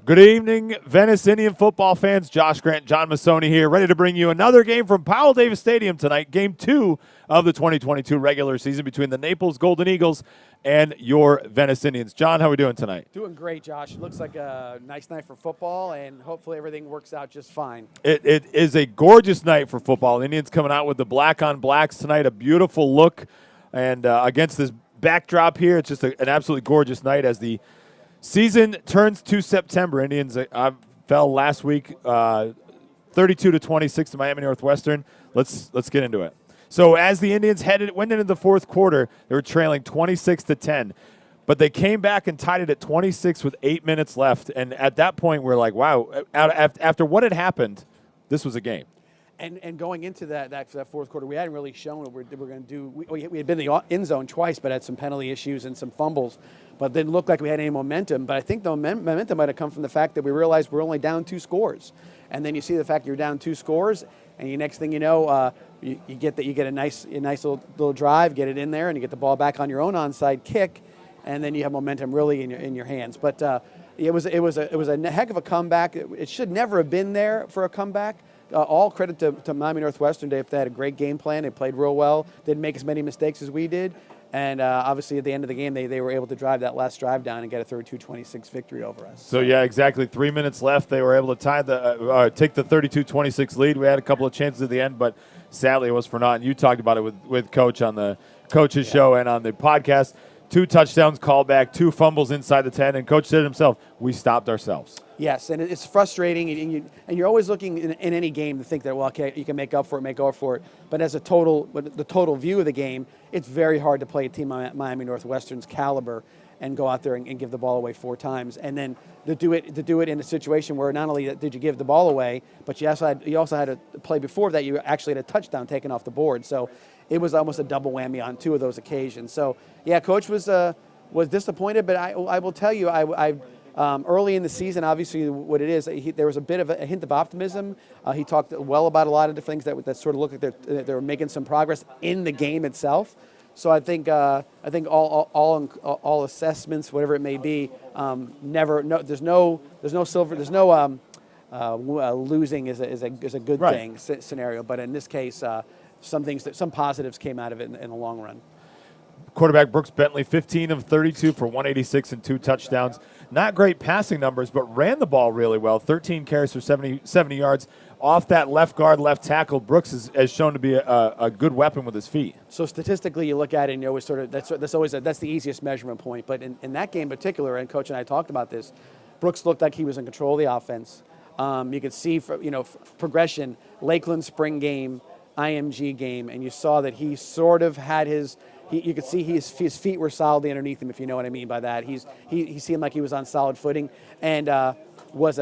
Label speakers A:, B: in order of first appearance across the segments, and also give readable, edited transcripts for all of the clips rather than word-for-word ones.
A: Good evening, Venice Indian football fans. Josh Grant, John Massoni here, ready to bring you another game from Powell Davis Stadium tonight. Game 2 of the 2022 regular season between the Naples Golden Eagles and your Venice Indians. John, how are we doing tonight?
B: Doing great, Josh. It looks like a nice night for football, and hopefully everything works out just fine.
A: It is a gorgeous night for football. Indians coming out with the black on blacks tonight, a beautiful look. And against this backdrop here, it's just an absolutely gorgeous night as the season turns to September. Indians fell last week 32-26 to Miami Northwestern. Let's get into it. So as the Indians went into the fourth quarter, they were trailing 26-10. But they came back and tied it at 26 with 8 minutes left. And at that point, we're like, wow, after what had happened, this was a game.
B: And going into that fourth quarter, we hadn't really shown what we're going to do. We had been in the end zone twice, but had some penalty issues and some fumbles. But didn't look like we had any momentum. But I think the momentum might have come from the fact that we realized we're only down 2 scores. And then you see the fact you're down 2 scores, and the next thing you know, you get a nice little drive, get it in there, and you get the ball back on your own onside kick, and then you have momentum really in your hands. But it was a heck of a comeback. It should never have been there for a comeback. All credit to Miami Northwestern. They had a great game plan. They played real well. Didn't make as many mistakes as we did. And obviously, at the end of the game, they were able to drive that last drive down and get a 32-26 victory over us.
A: So, yeah, exactly. 3 minutes left. They were able to take the 32-26 lead. We had a couple of chances at the end, but sadly it was for naught. And you talked about it with Coach on the Coach's show and on the podcast. 2 touchdowns called back, 2 fumbles inside the 10, and Coach said himself, we stopped ourselves.
B: Yes, and it's frustrating, and you're always looking in any game to think that, well, okay, you can make up for it. But as the total view of the game, it's very hard to play a team Miami Northwestern's caliber and go out there and give the ball away 4 times, and then to do it in a situation where not only did you give the ball away, but you also had to play before that. You actually had a touchdown taken off the board, so it was almost a double whammy on 2 of those occasions. So yeah, Coach was disappointed, but I will tell you, early in the season, obviously what it is, there was a bit of a hint of optimism. He talked well about a lot of different things that sort of looked like they were making some progress in the game itself. So I think all assessments, whatever it may be, there's no losing is a good thing scenario. But in this case, some positives came out of it in the long run.
A: Quarterback Brooks Bentley, 15 of 32 for 186 and 2 touchdowns. Not great passing numbers, but ran the ball really well. 13 carries for 70 yards. Off that left guard, left tackle, Brooks has shown to be a good weapon with his feet.
B: So statistically, you look at it and you always that's the easiest measurement point. But in that game in particular, and Coach and I talked about this, Brooks looked like he was in control of the offense. You could see progression, Lakeland spring game, IMG game, and you saw that he sort of had you could see his feet were solidly underneath him, if you know what I mean by that. He seemed like he was on solid footing, and was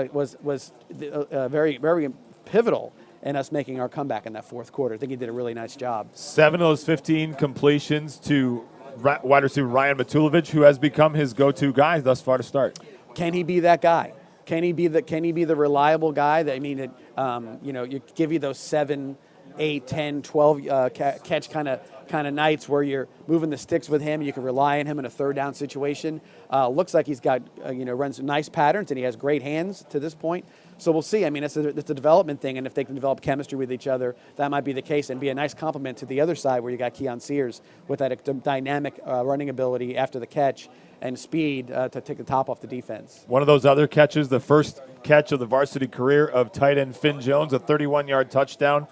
B: very, very pivotal in us making our comeback in that fourth quarter. I think he did a really nice job.
A: 7 of those 15 completions to wide receiver Ryan Matulovic, who has become his go-to guy thus far to start.
B: Can he be that guy? Can he be the reliable guy? You give you those 7, 8, 10, 12 catch kind of nights where you're moving the sticks with him. You can rely on him in a third down situation. Looks like he's got runs nice patterns and he has great hands to this point. So we'll see. I mean, it's a development thing, and if they can develop chemistry with each other, that might be the case and be a nice complement to the other side where you got Keon Sears with that dynamic running ability after the catch and speed to take the top off the defense.
A: One of those other catches, the first catch of the varsity career of tight end Finn Jones, a 31-yard touchdown.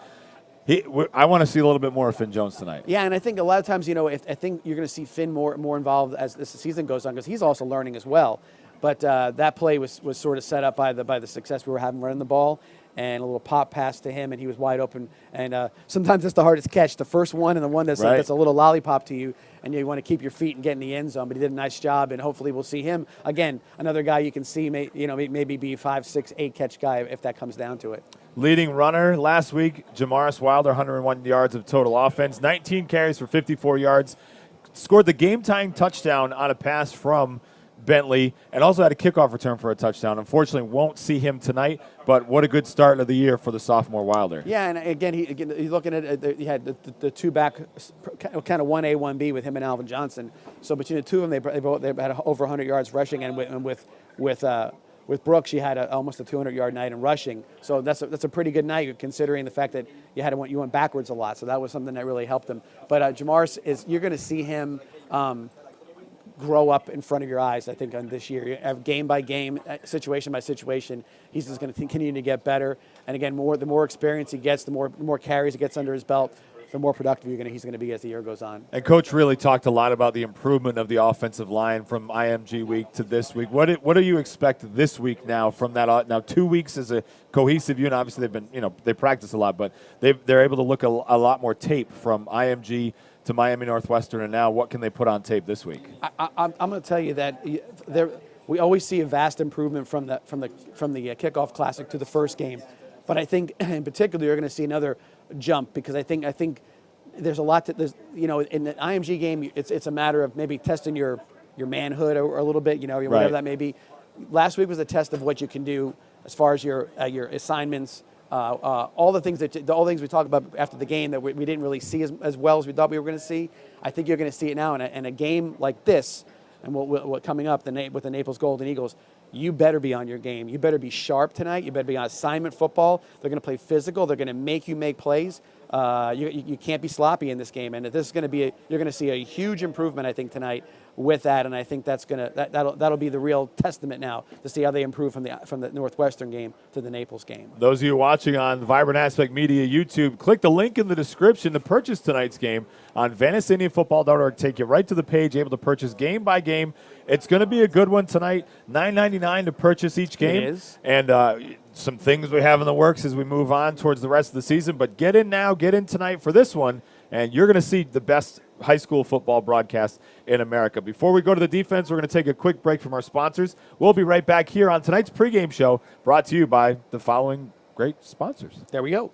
A: I want to see a little bit more of Finn Jones tonight.
B: Yeah, and I think a lot of times, I think you're going to see Finn more involved as this season goes on because he's also learning as well. But that play was sort of set up by the success we were having running the ball, and a little pop pass to him, and he was wide open. And sometimes that's the hardest catch, the first one and the one that's a little lollipop to you, and you want to keep your feet and get in the end zone. But he did a nice job, and hopefully we'll see him again. Another guy you can see, maybe be 5, 6, 8 catch guy if that comes down to it.
A: Leading runner last week, Jamaris Wilder, 101 yards of total offense, 19 carries for 54 yards, scored the game-tying touchdown on a pass from Bentley, and also had a kickoff return for a touchdown. Unfortunately, won't see him tonight, but what a good start of the year for the sophomore Wilder.
B: Yeah, and again, he's looking at he had the two back, kind of 1A, 1B with him and Alvin Johnson. So between the two of them, they had over 100 yards rushing, and with with Brooks, you had almost a 200-yard night in rushing. So that's a pretty good night considering the fact that you went backwards a lot. So that was something that really helped him. But Jamaris you're going to see him grow up in front of your eyes, I think, on this year. Game by game, situation by situation, he's just going to continue to get better. And again, the more experience he gets, the more carries he gets under his belt, the more productive he's going to be as the year goes on.
A: And Coach really talked a lot about the improvement of the offensive line from IMG week to this week. What do you expect this week now from that? Now 2 weeks is a cohesive unit. Obviously, they've been they practice a lot, but they're able to look a lot more tape from IMG to Miami Northwestern, and now what can they put on tape this week?
B: I'm going to tell you that we always see a vast improvement from the kickoff classic to the first game, but I think in particular you're going to see another jump because I think there's a lot in the IMG game it's a matter of maybe testing your manhood or a little bit, whatever
A: right.
B: that may be. Last week was a test of what you can do as far as your assignments. All the things we talked about after the game that we didn't really see as well as we thought we were going to see. I think you're going to see it now in a game like this, and what coming up with the Naples Golden Eagles. You better be on your game. You better be sharp tonight. You better be on assignment football. They're going to play physical. They're going to make you make plays. You can't be sloppy in this game, and this is going to be you're going to see a huge improvement, I think, tonight with that, and I think that'll be the real testament now to see how they improve from the Northwestern game to the Naples game.
A: Those of you watching on Vibrant Aspect Media YouTube, click the link in the description to purchase tonight's game on VeniceIndianFootball.org. Take you right to the page, able to purchase game by game. It's going to be a good one tonight. $9.99 to purchase each game.
B: It is.
A: And some things we have in the works as we move on towards the rest of the season. But get in now, get in tonight for this one, and you're going to see the best high school football broadcast in America. Before we go to the defense, we're going to take a quick break from our sponsors. We'll be right back here on tonight's pregame show, brought to you by the following great sponsors.
B: There we go.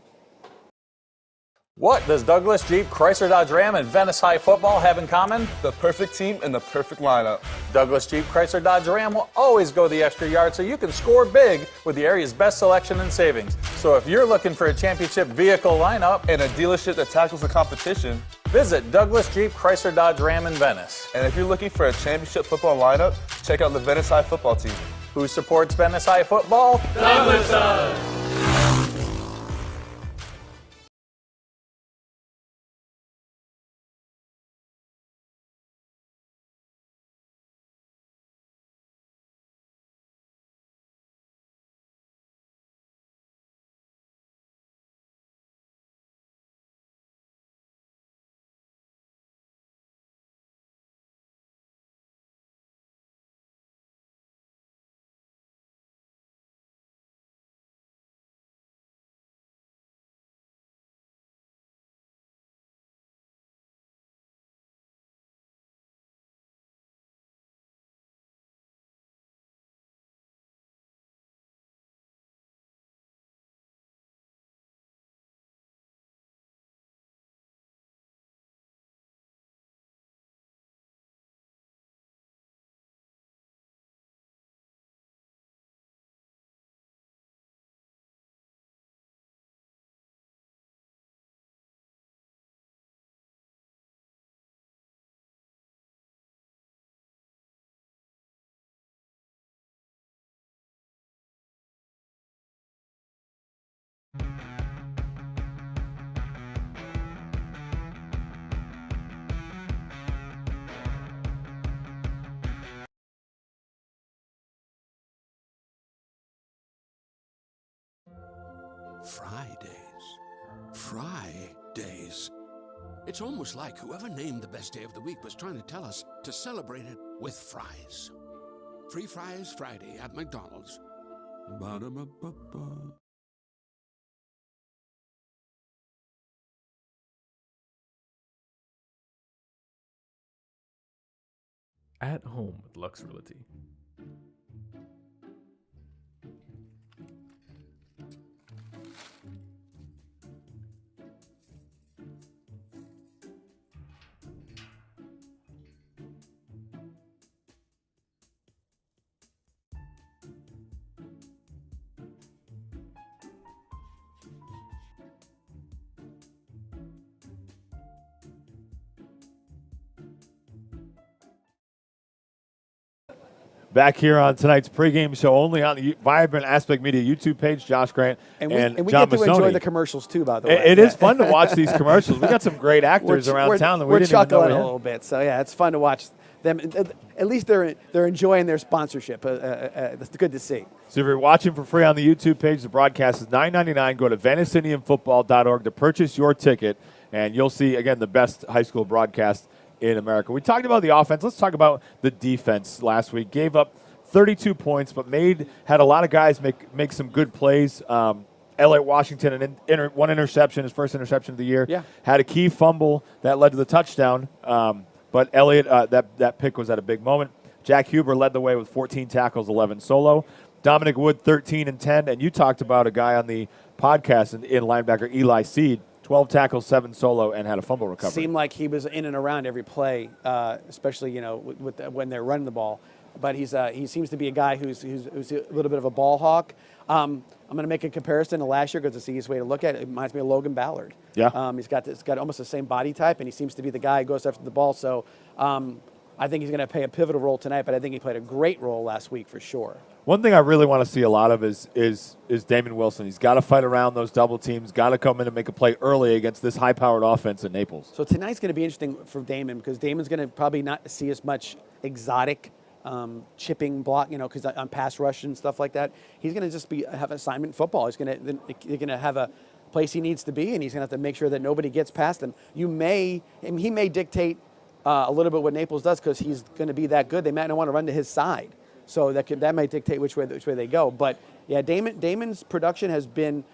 C: What does Douglas Jeep, Chrysler Dodge Ram, and Venice High football have in common?
D: The perfect team and the perfect lineup.
C: Douglas Jeep, Chrysler Dodge Ram will always go the extra yard so you can score big with the area's best selection and savings. So if you're looking for a championship vehicle lineup
D: And a dealership that tackles the competition.
C: visit Douglas Jeep, Chrysler Dodge Ram in Venice.
D: And if you're looking for a championship football lineup, check out the Venice High football team.
C: Who supports Venice High football?
E: Douglas does.
F: Fridays. It's almost like whoever named the best day of the week was trying to tell us to celebrate it with fries. Free Fries Friday at McDonald's. Ba-da-ba-ba-ba.
G: At home with Lux Realty.
A: Back here on tonight's pregame show, only on the Vibrant Aspect Media YouTube page, Josh Grant and
B: we
A: John
B: get to
A: Massoni.
B: enjoy the commercials too, by the way.
A: It is fun to watch these commercials. We got some great actors around town that we didn't even know
B: chuckling
A: we
B: a
A: had.
B: little bit, so yeah, it's fun to watch them. At least they're enjoying their sponsorship. That's good to see.
A: So if you're watching for free on the YouTube page, the broadcast is $9.99. Go to VeniceIndianFootball.org to purchase your ticket, and you'll see, again, the best high school broadcast in America. We talked about the offense. Let's talk about the defense last week. Gave up 32 points, but had a lot of guys make some good plays. Elliott Washington, one interception, his first interception of the year.
B: Yeah.
A: Had a key fumble that led to the touchdown, but Elliott, that pick was at a big moment. Jack Huber led the way with 14 tackles, 11 solo. Dominic Wood, 13 and 10. And you talked about a guy on the podcast in linebacker Eli Seed, 12 tackles, 7 solo, and had a fumble recovery.
B: Seemed like he was in and around every play, especially when they're running the ball. But he seems to be a guy who's a little bit of a ball hawk. I'm going to make a comparison to last year because it's the easiest way to look at it. It reminds me of Logan Ballard.
A: Yeah.
B: He's got almost the same body type, and he seems to be the guy who goes after the ball. So I think he's going to play a pivotal role tonight, but I think he played a great role last week for sure.
A: One thing I really want to see a lot of is Damon Wilson. He's got to fight around those double teams, got to come in and make a play early against this high-powered offense in Naples.
B: So tonight's going to be interesting for Damon because Damon's going to probably not see as much exotic chipping block, because on pass rush and stuff like that. He's going to just have assignment football. He's going to have a place he needs to be, and he's going to have to make sure that nobody gets past him. He may dictate a little bit what Naples does because he's going to be that good. They might not want to run to his side. So that might dictate which way they go. But yeah, Damon's production has been,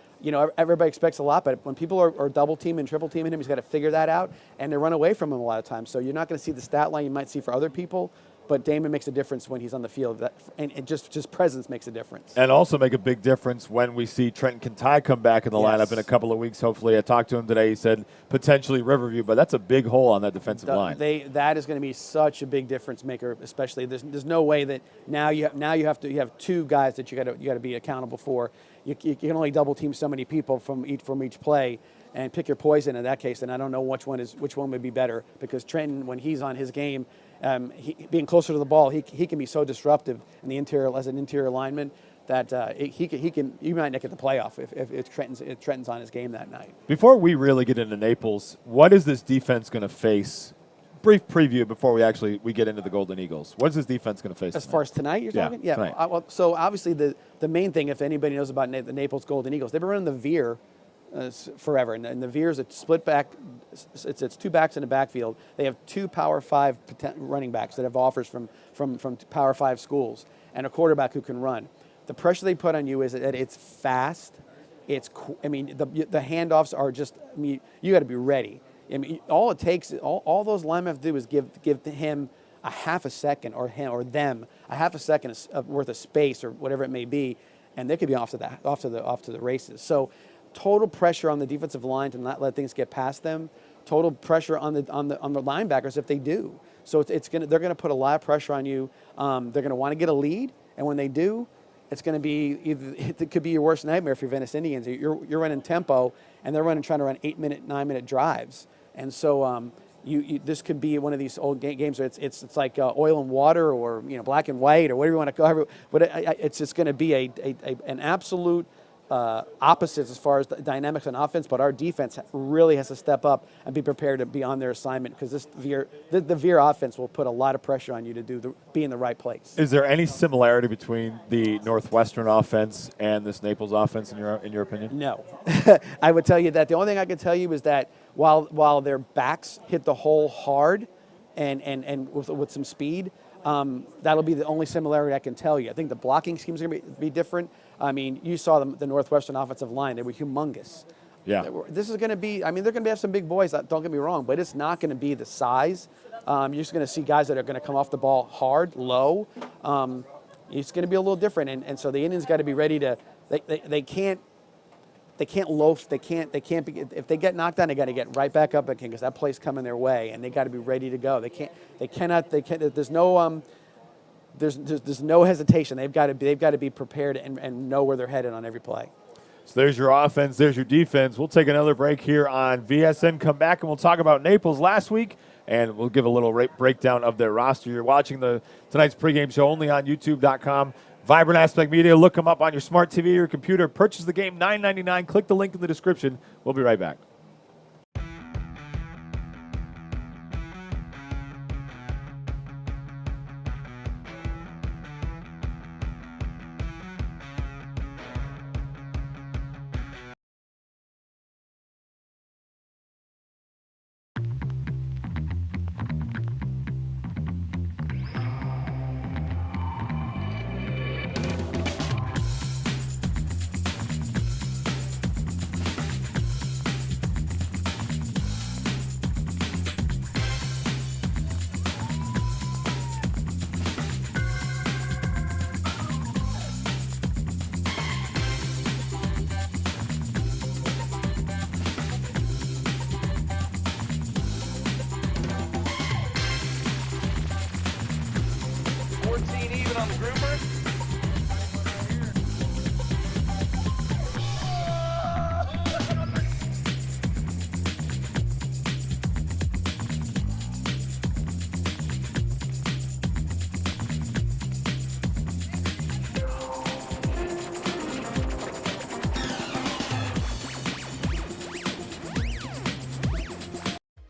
B: everybody expects a lot, but when people are double teaming and triple teaming him, he's got to figure that out, and they run away from him a lot of times. So you're not going to see the stat line you might see for other people, but Damon makes a difference when he's on the field, and just presence makes a difference.
A: And also make a big difference when we see Trenton Kantai come back in the lineup in a couple of weeks, hopefully. I talked to him today. He said potentially Riverview, but that's a big hole on that defensive line.
B: That is going to be such a big difference maker, especially. There's no way that now you have two guys that you got to be accountable for. You can only double team so many people from each play, and pick your poison in that case. And I don't know which one would be better, because Trenton, when he's on his game, being closer to the ball, he can be so disruptive in the interior as an interior lineman that you might not get the playoff if Trenton's on his game that night.
A: Before we really get into Naples, what is this defense going to face? Brief preview before we get into the Golden Eagles. What is this defense going to face?
B: As far as tonight, you're talking? Yeah.
A: Tonight.
B: So obviously the main thing, if anybody knows about the Naples Golden Eagles, they've been running the veer forever, and the veer is a split back. It's two backs in the backfield. They have two Power 5 running backs that have offers from Power 5 schools, and a quarterback who can run. The pressure they put on you is that it's fast. The handoffs are just. You got to be ready. All it takes, all those linemen have to do is give him a half a second, or them a half a second worth of space, or whatever it may be, and they could be off to the races. So, total pressure on the defensive line to not let things get past them. Total pressure on the linebackers if they do. So they're going to put a lot of pressure on you. They're going to want to get a lead, and when they do, it's going to be it could be your worst nightmare if you're Venice Indians. You're running tempo, and they're trying to run 8-minute, 9-minute drives. And so this could be one of these old games where it's like oil and water, or black and white, or whatever you want to call it. But it's just going to be an absolute opposites as far as the dynamics on offense, but our defense really has to step up and be prepared to be on their assignment, because the veer offense will put a lot of pressure on you to be in the right place.
A: Is there any similarity between the Northwestern offense and this Naples offense in your opinion?
B: No. I would tell you that the only thing I could tell you is that while their backs hit the hole hard and with some speed, that'll be the only similarity I can tell you. I think the blocking schemes are going to be different. I mean, you saw the Northwestern offensive line. They were humongous.
A: Yeah.
B: This is going to be, they're going to have some big boys, don't get me wrong, but it's not going to be the size. You're just going to see guys that are going to come off the ball hard, low. It's going to be a little different. And so the Indians got to be ready to, they can't loaf. They can't be, if they get knocked down, they got to get right back up again, because that play's coming their way, and they got to be ready to go. There's no hesitation. They've got to be prepared and know where they're headed on every play.
A: So there's your offense, there's your defense. We'll take another break here on VSN. Come back and we'll talk about Naples. Last week, and we'll give a little breakdown of their roster. You're watching tonight's pregame show only on YouTube.com. Vibrant Aspect Media. Look them up on your smart TV or your computer. Purchase the game, $9.99. Click the link in the description. We'll be right back.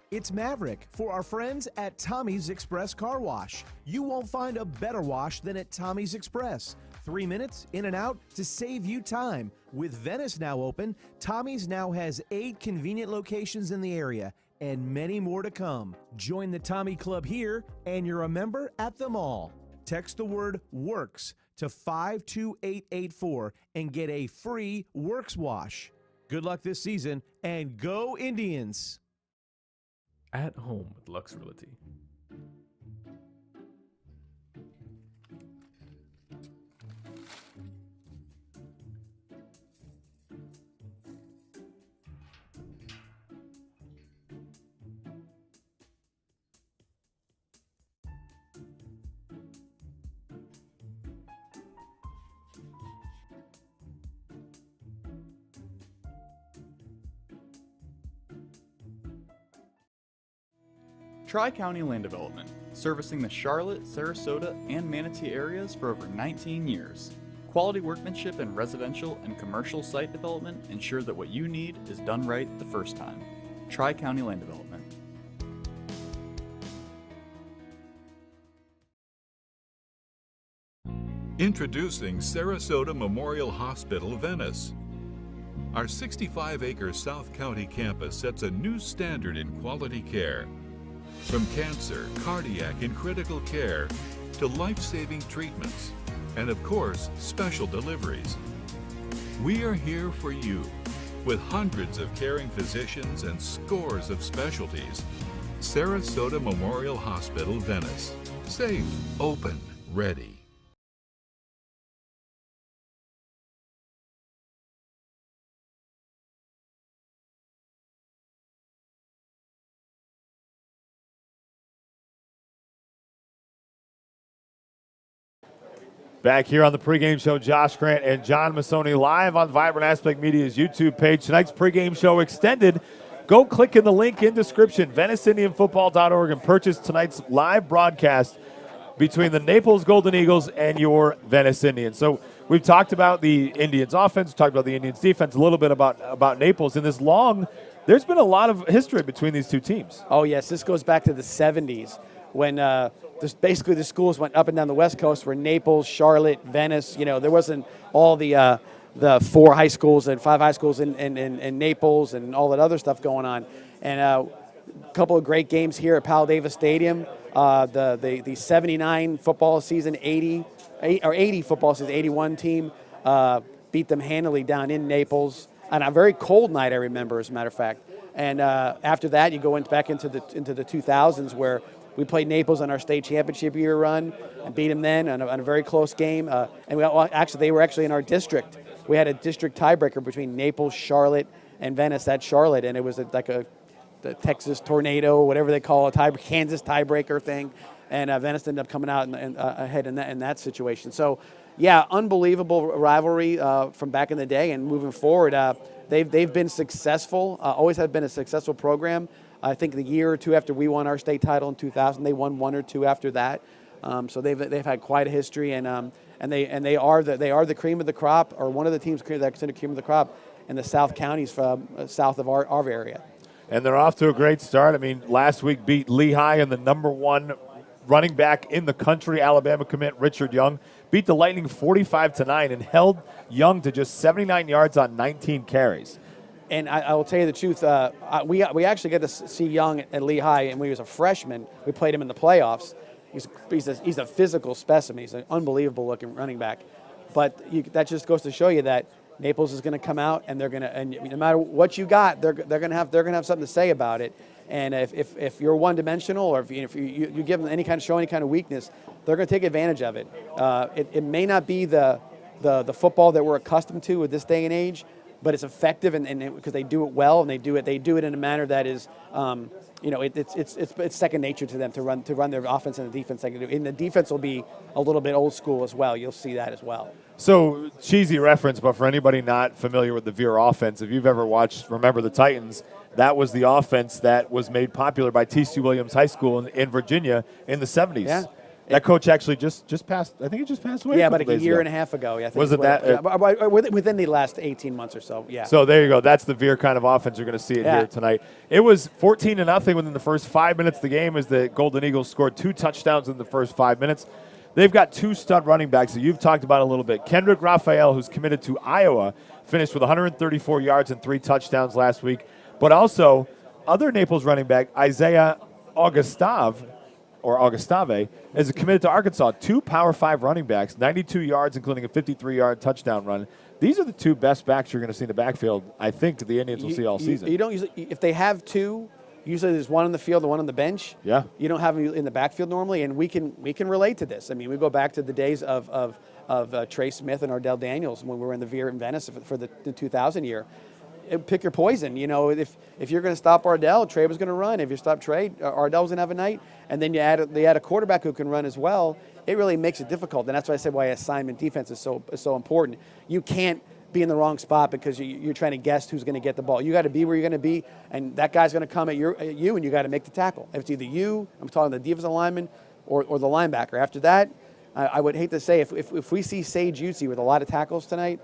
E: It's Maverick for our friends at Tommy's Express Car Wash. You won't find a better wash than at Tommy's Express. 3 minutes in and out to save you time. With Venice now open, Tommy's now has 8 convenient locations in the area and many more to come. Join the Tommy Club here and you're a member at them all. Text the word WORKS to 52884 and get a free Works wash. Good luck this season and go Indians!
G: At home with Lux Realty.
H: Tri-County Land Development, servicing the Charlotte, Sarasota, and Manatee areas for over 19 years. Quality workmanship in residential and commercial site development ensure that what you need is done right the first time. Tri-County Land Development.
I: Introducing Sarasota Memorial Hospital, Venice. Our 65-acre South County campus sets a new standard in quality care. From cancer, cardiac, and critical care to life-saving treatments, and of course, special deliveries. We are here for you with hundreds of caring physicians and scores of specialties. Sarasota Memorial Hospital, Venice. Safe, open, ready.
A: Back here on the pregame show, Josh Grant and John Massoni live on Vibrant Aspect Media's YouTube page. Tonight's pregame show extended. Go click in the link in description, VeniceIndianFootball.org, and purchase tonight's live broadcast between the Naples Golden Eagles and your Venice Indians. So we've talked about the Indians offense, talked about the Indians defense, a little bit about Naples. In this there's been a lot of history between these two teams.
B: Oh, yes. This goes back to the 70s when basically the schools went up and down the West Coast were Naples, Charlotte, Venice. You know, there wasn't all the 4 high schools and 5 high schools in Naples and all that other stuff going on. And a couple of great games here at Pal Davis Stadium. The 79 football season, 80 football season, 81 team beat them handily down in Naples on a very cold night, I remember, as a matter of fact. And after that, you go back into the 2000s where we played Naples on our state championship year run and beat them then on a very close game. And they were actually in our district. We had a district tiebreaker between Naples, Charlotte, and Venice at Charlotte, and it was the Texas tornado, whatever they call it, Kansas tiebreaker thing. And Venice ended up coming out ahead in that situation. So, yeah, unbelievable rivalry from back in the day, and moving forward, they've been successful. Always have been a successful program. I think the year or two after we won our state title in 2000, they won one or two after that. So they've had quite a history, and they are the cream of the crop, or one of the teams that are considered cream of the crop in the South counties south of our area.
A: And they're off to a great start. I mean, last week beat Lehigh and the number 1 running back in the country, Alabama commit Richard Young, beat the Lightning 45-9 and held Young to just 79 yards on 19 carries.
B: And I will tell you the truth, we actually get to see Young at Lehigh, and when he was a freshman, we played him in the playoffs. He's a physical specimen. He's an unbelievable-looking running back. But that just goes to show you that Naples is going to come out, and no matter what you got, they're going to have something to say about it. And if you're one-dimensional, or if you give them any kind of weakness, they're going to take advantage of it. It may not be the football that we're accustomed to at this day and age, but it's effective, and because they do it well, and they do it in a manner that is, it's second nature to them to run their offense and the defense like they do. And the defense will be a little bit old school as well. You'll see that as well.
A: So, cheesy reference, but for anybody not familiar with the Veer offense, if you've ever watched Remember the Titans, that was the offense that was made popular by T.C. Williams High School in Virginia in the 70s.
B: Yeah.
A: That coach actually just passed. I think he just passed away.
B: Yeah, about a year and a half ago. Yeah,
A: was it that?
B: Within the last 18 months or so. Yeah.
A: So there you go. That's the Veer kind of offense. You're going to see it here tonight. It was 14-0 within the first 5 minutes of the game, as the Golden Eagles scored 2 touchdowns in the first 5 minutes. They've got 2 stud running backs that you've talked about a little bit. Kendrick Raphael, who's committed to Iowa, finished with 134 yards and 3 touchdowns last week. But also, other Naples running back, Isaiah Augustave, is committed to Arkansas. 2 Power 5 running backs, 92 yards, including a 53-yard touchdown run. These are the 2 best backs you're going to see in the backfield, I think, the Indians will see all season.
B: You don't usually, if they have 2, usually there's one on the field and one on the bench.
A: Yeah.
B: You don't have them in the backfield normally, and we can relate to this. I mean, we go back to the days of Trey Smith and Ardell Daniels when we were in the Veer in Venice for the 2000 year. Pick your poison. You know, if you're going to stop Ardell, Trey was going to run. If you stop Trey, Ardell was going to have a night. And then they add a quarterback who can run as well. It really makes it difficult. And that's why I said why assignment defense is so important. You can't be in the wrong spot because you're trying to guess who's going to get the ball. You got to be where you're going to be, and that guy's going to come at you, and you got to make the tackle. If it's either you, I'm talking the defensive lineman, or the linebacker. After that, I would hate to say if we see Sage Utsi with a lot of tackles tonight,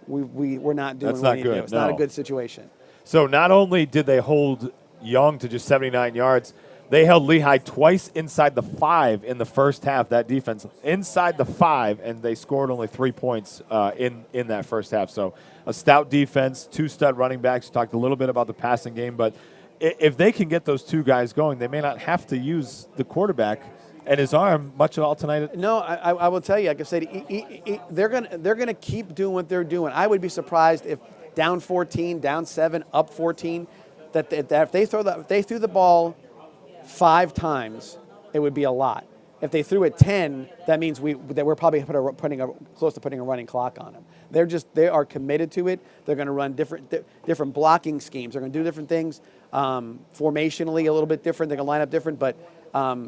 B: we're not doing
A: That's
B: what
A: not
B: we need to
A: good.
B: do. It's not a good situation.
A: So not only did they hold Young to just 79 yards, they held Lehigh twice inside the 5 in the first half, that defense. Inside the 5, and they scored only 3 points in that first half. So a stout defense, 2 stud running backs. Talked a little bit about the passing game, but if they can get those 2 guys going, they may not have to use the quarterback and his arm much at all tonight.
B: No, I will tell you, like I said, they're gonna keep doing what they're doing. I would be surprised if down 14, down 7, up 14, that if they threw the ball 5 times, it would be a lot. If they threw it 10, that means we're probably close to putting a running clock on them. They are committed to it. They're going to run different blocking schemes. They're going to do different things formationally, a little bit different. They're going to line up different, but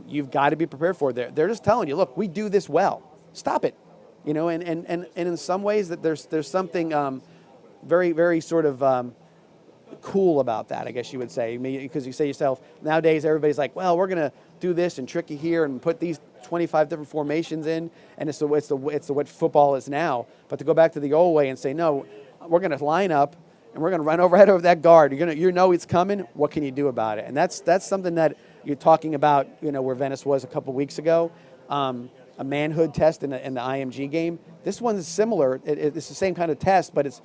B: you've got to be prepared for it. They're just telling you, look, we do this well. Stop it, you know. And in some ways that there's something very, very sort of cool about that, I guess you would say, because you say yourself, nowadays everybody's like, well, we're going to do this and trick you here and put these 25 different formations in, and it's what football is now. But to go back to the old way and say, no, we're going to line up and we're going to run overhead over that guard. You know it's coming. What can you do about it? And that's something that you're talking about, you know, where Venice was a couple weeks ago, a manhood test in the IMG game. This one's similar. It's the same kind of test, but it's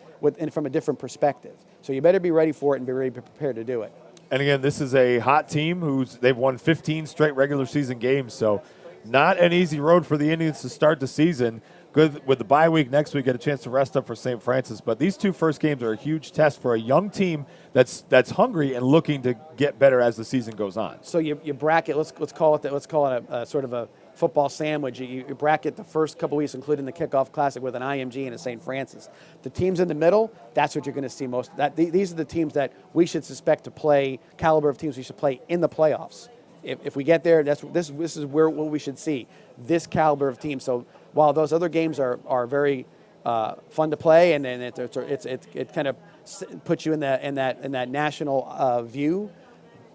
B: from a different perspective. So you better be ready for it and be ready to prepare to do it.
A: And again, this is a hot team they've won 15 straight regular season games, so not an easy road for the Indians to start the season. Good with the bye week next week, get a chance to rest up for St. Francis. But these 2 first games are a huge test for a young team that's hungry and looking to get better as the season goes on.
B: So you bracket. Let's call it a sort of a football sandwich. You bracket the first couple weeks, including the kickoff classic, with an IMG and a St. Francis. The teams in the middle, that's what you're going to see most. These are the teams that we should suspect to play, caliber of teams we should play in the playoffs. If we get there, this is what we should see. This caliber of team. So while those other games are very fun to play, and it kind of puts you in that national view.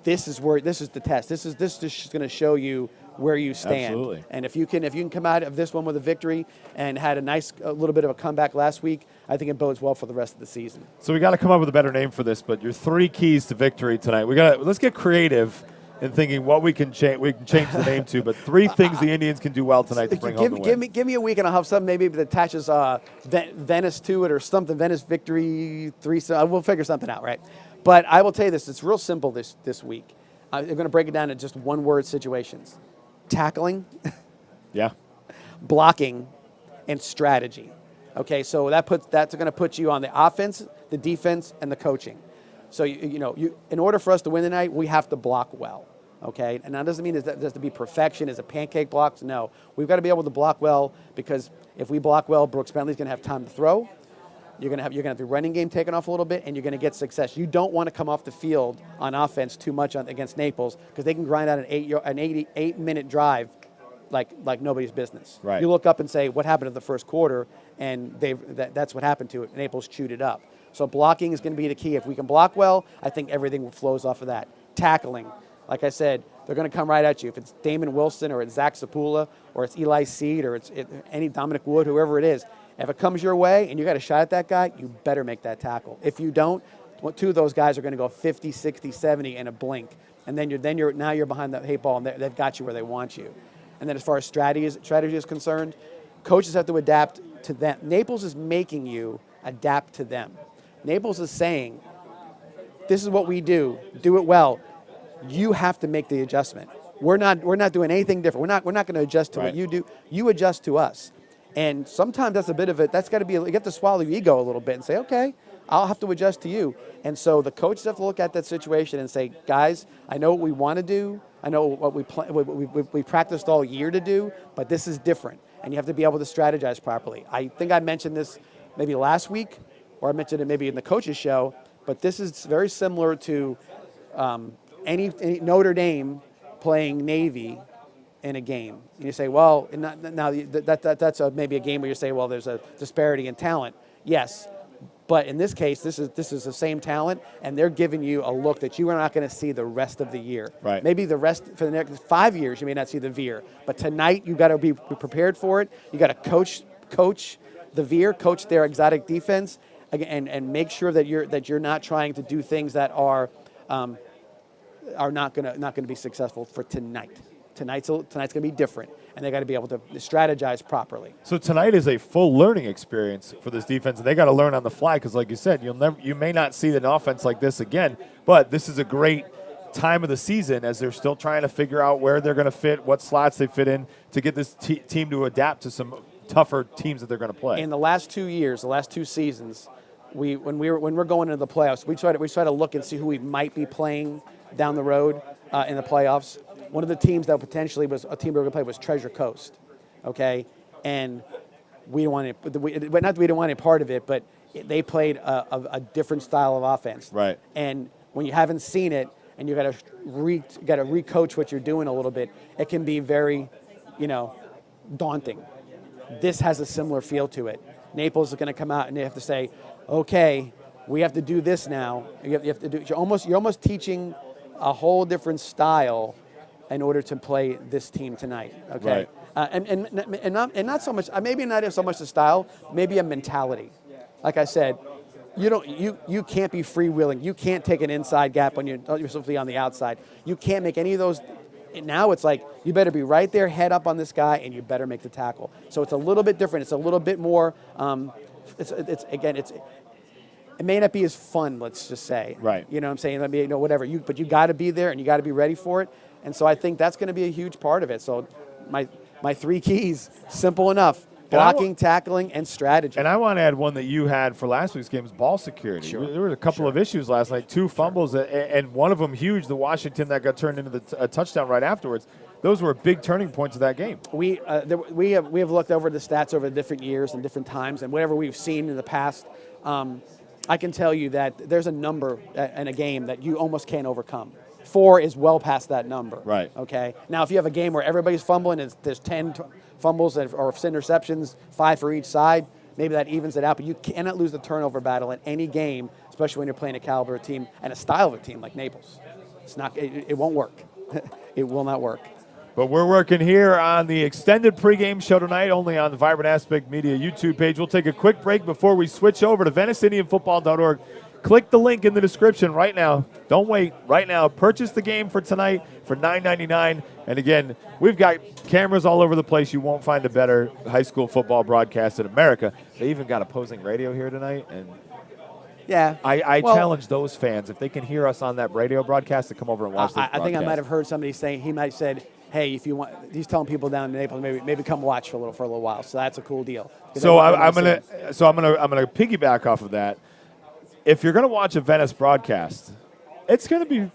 B: this is the test. This is just going to show you where you stand.
A: Absolutely.
B: And if you can come out of this one with a victory and had a little bit of a comeback last week, I think it bodes well for the rest of the season.
A: So we got to come up with a better name for this, but your 3 keys to victory tonight. Let's get creative in thinking what we can change. We can change the name to, but 3 things the Indians can do well tonight to bring home the win.
B: Give me a week and I'll have something maybe that attaches Venice to it or something. Venice victory 3. So we'll figure something out, right? But I will tell you this: it's real simple this week. I'm going to break it down to just one-word situations: tackling,
A: Yeah.
B: blocking, and strategy. Okay, so that's going to put you on the offense, the defense, and the coaching. So in order for us to win tonight, we have to block well. Okay, and that doesn't mean that has to be perfection. Is it pancake blocks? No, we've got to be able to block well, because if we block well, Brooks Bentley's going to have time to throw. You're going to have the running game taken off a little bit, and you're going to get success. You don't want to come off the field on offense too much against Naples, because they can grind out an 8-minute drive like nobody's business.
A: Right.
B: You look up and say, what happened to the first quarter? And that's what happened to it. Naples chewed it up. So blocking is going to be the key. If we can block well, I think everything flows off of that. Tackling, like I said, they're going to come right at you. If it's Damon Wilson or it's Zach Sapula or it's Eli Seed or it's any Dominic Wood, whoever it is, if it comes your way and you got a shot at that guy, you better make that tackle. If you don't, 2 of those guys are going to go 50, 60, 70 in a blink. And then you're behind the 8 ball, and they've got you where they want you. And then as far as strategy is concerned, coaches have to adapt to them. Naples is making you adapt to them. Naples is saying, this is what we do it well. You have to make the adjustment. We're not doing anything different. We're not going to adjust to what you do. You adjust to us. And sometimes that's a bit of it. That's got to be, you have to swallow your ego a little bit and say, okay, I'll have to adjust to you. And so the coaches have to look at that situation and say, guys, I know what we want to do. I know what we practiced all year to do, but this is different. And you have to be able to strategize properly. I think I mentioned this maybe last week, or I mentioned it maybe in the coaches show, but this is very similar to any Notre Dame playing Navy in a game. And you say, well, that's maybe a game where you say, well, there's a disparity in talent. Yes, but in this case, this is the same talent, and they're giving you a look that you are not going to see the rest of the year.
A: Right.
B: Maybe the rest for the next 5 years, you may not see the veer, but tonight you got to be prepared for it. You got to coach the veer, coach their exotic defense, and make sure that you're not trying to do things that are not going to be successful for tonight. Tonight's going to be different, and they got to be able to strategize properly.
A: So tonight is a full learning experience for this defense, and they got to learn on the fly, because, like you said, you may not see an offense like this again. But this is a great time of the season as they're still trying to figure out where they're going to fit, what slots they fit in, to get this team to adapt to some tougher teams that they're going to play.
B: In the last 2 years, the last 2 seasons, when we're going into the playoffs, we try to look and see who we might be playing down the road in the playoffs. One of the teams that potentially was a team we were going to play was Treasure Coast, okay? And we didn't want any part of it, but they played a different style of offense.
A: Right.
B: And when you haven't seen it and you got to recoach what you're doing a little bit, it can be very, daunting. This has a similar feel to it. Naples is going to come out and they have to say, okay, we have to do this now. You have to do. You're almost teaching a whole different style in order to play this team tonight. Okay,
A: right.
B: And not so much. Maybe not so much the style. Maybe a mentality. Like I said, you can't be freewheeling. You can't take an inside gap when you're supposed to be on the outside. You can't make any of those. Now it's like you better be right there, head up on this guy, and you better make the tackle. So it's a little bit different. It's a little bit more. It may not be as fun, let's just say.
A: Right.
B: You know what I'm saying? Whatever. But you got to be there and you got to be ready for it. And so I think that's going to be a huge part of it. So my 3 keys, simple enough: blocking, tackling, and strategy.
A: And I want to add one that you had for last week's game is ball security.
B: Sure.
A: There were a couple of issues last night, 2 fumbles, and one of them huge, the Washington that got turned into a touchdown right afterwards. Those were big turning points of that game.
B: We have looked over the stats over the different years and different times, and whatever we've seen in the past. I can tell you that there's a number in a game that you almost can't overcome. 4 is well past that number.
A: Right.
B: Okay. Now, if you have a game where everybody's fumbling, and there's 10 fumbles or interceptions, 5 for each side, maybe that evens it out. But you cannot lose the turnover battle in any game, especially when you're playing a caliber team and a style of a team like Naples. It's not. It won't work. It will not work.
A: But we're working here on the extended pregame show tonight, only on the Vibrant Aspect Media YouTube page. We'll take a quick break before we switch over to VeniceIndianFootball.org. Click the link in the description right now. Don't wait. Right now, purchase the game for tonight for $9.99. And again, we've got cameras all over the place. You won't find a better high school football broadcast in America. They even got opposing radio here tonight. And
B: yeah,
A: I challenge those fans, if they can hear us on that radio broadcast, to come over and watch this
B: I think I might have heard somebody say, he might have said, hey, if you want, he's telling people down in Naples, maybe come watch for a little while. So that's a cool deal.
A: So I'm gonna piggyback off of that. If you're gonna watch a Venice broadcast, it's gonna be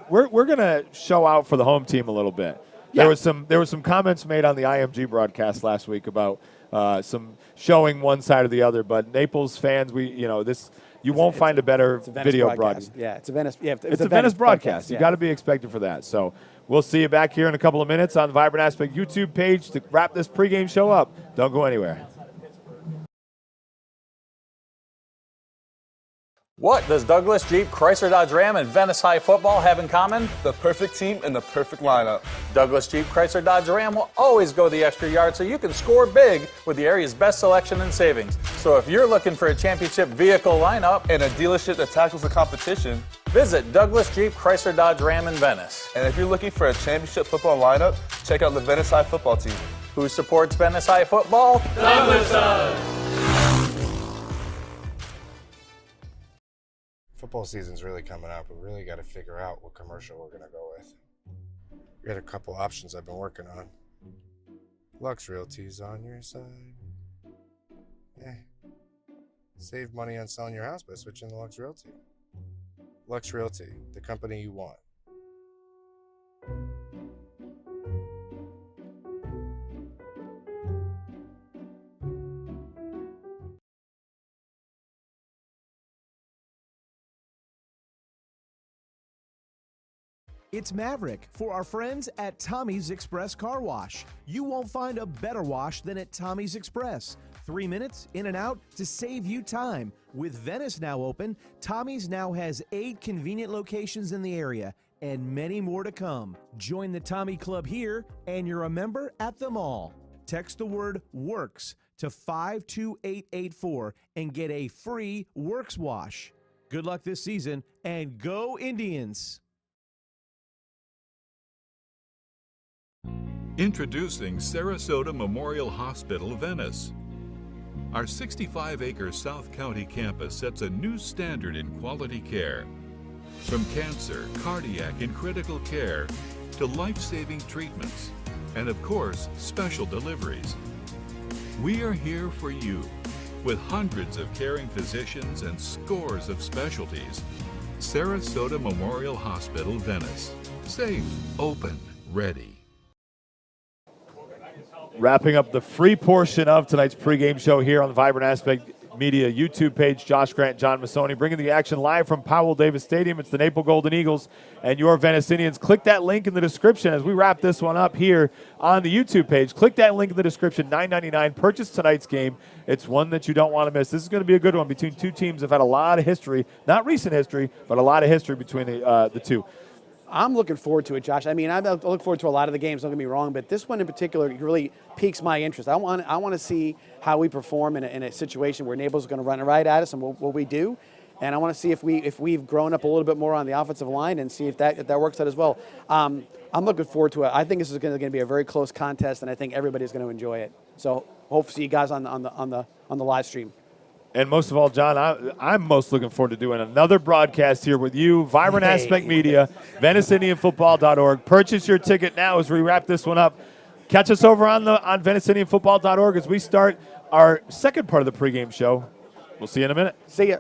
A: we're gonna show out for the home team a little bit. Yeah. There was some comments made on the IMG broadcast last week about some showing one side or the other, but Naples fans, you won't find a better video broadcast.
B: Yeah, it's a Venice. Yeah,
A: it's a Venice broadcast. You got to be expected for that. So we'll see you back here in a couple of minutes on the Vibrant Aspect YouTube page to wrap this pregame show up. Don't go anywhere.
C: What does Douglas Jeep Chrysler Dodge Ram and Venice High football have in common?
D: The perfect team and the perfect lineup.
C: Douglas Jeep Chrysler Dodge Ram will always go the extra yard so you can score big with the area's best selection and savings. So if you're looking for a championship vehicle lineup
D: And a dealership that tackles the competition,
C: visit Douglas Jeep Chrysler Dodge Ram in Venice.
D: and if you're looking for a championship football lineup, check out the Venice High football team.
C: Who supports Venice High football? Douglas does!
J: Football season's really coming up. We really got to figure out what commercial we're going to go with. We got a couple options I've been working on. Lux Realty's on your side. Save money on selling your house by switching to Lux Realty. Lux Realty, the company you want.
E: It's Maverick for our friends at Tommy's Express Car Wash. You won't find a better wash than at Tommy's Express. 3 minutes in and out to save you time. With Venice now open, Tommy's now has 8 convenient locations in the area and many more to come. Join the Tommy Club here and you're a member at them all. Text the word WORKS to 52884 and get a free Works wash. Good luck this season and go Indians!
I: Introducing Sarasota Memorial Hospital, Venice. Our 65-acre South County campus sets a new standard in quality care. From cancer, cardiac, and critical care to life-saving treatments, and of course, special deliveries. We are here for you with hundreds of caring physicians and scores of specialties. Sarasota Memorial Hospital, Venice. Safe, open, ready.
A: Wrapping up the free portion of tonight's pregame show here on the Vibrant Aspect Media YouTube page. Josh Grant, John Massoni, bringing the action live from Powell Davis Stadium. It's the Naples Golden Eagles and your Venice Indians. Click that link in the description as we wrap this one up here on the YouTube page. Click that link in the description, $9.99. Purchase tonight's game. It's one that you don't want to miss. This is going to be a good one between two teams that have had a lot of history, not recent history, but a lot of history between the two.
B: I'm looking forward to it, Josh. I mean, I look forward to a lot of the games, don't get me wrong, but this one in particular really piques my interest. I want to see how we perform in a situation where Naples is going to run it right at us and what we do. And I want to see if we've grown up a little bit more on the offensive line and see if that works out as well. I'm looking forward to it. I think this is going to be a very close contest, and I think everybody's going to enjoy it. So hope to see you guys on the live stream.
A: And most of all, John, I'm most looking forward to doing another broadcast here with you. Vibrant Aspect Media, VeniceIndianFootball.org. Purchase your ticket now as we wrap this one up. Catch us over on VeniceIndianFootball.org as we start our second part of the pregame show. We'll see you in a minute.
B: See ya.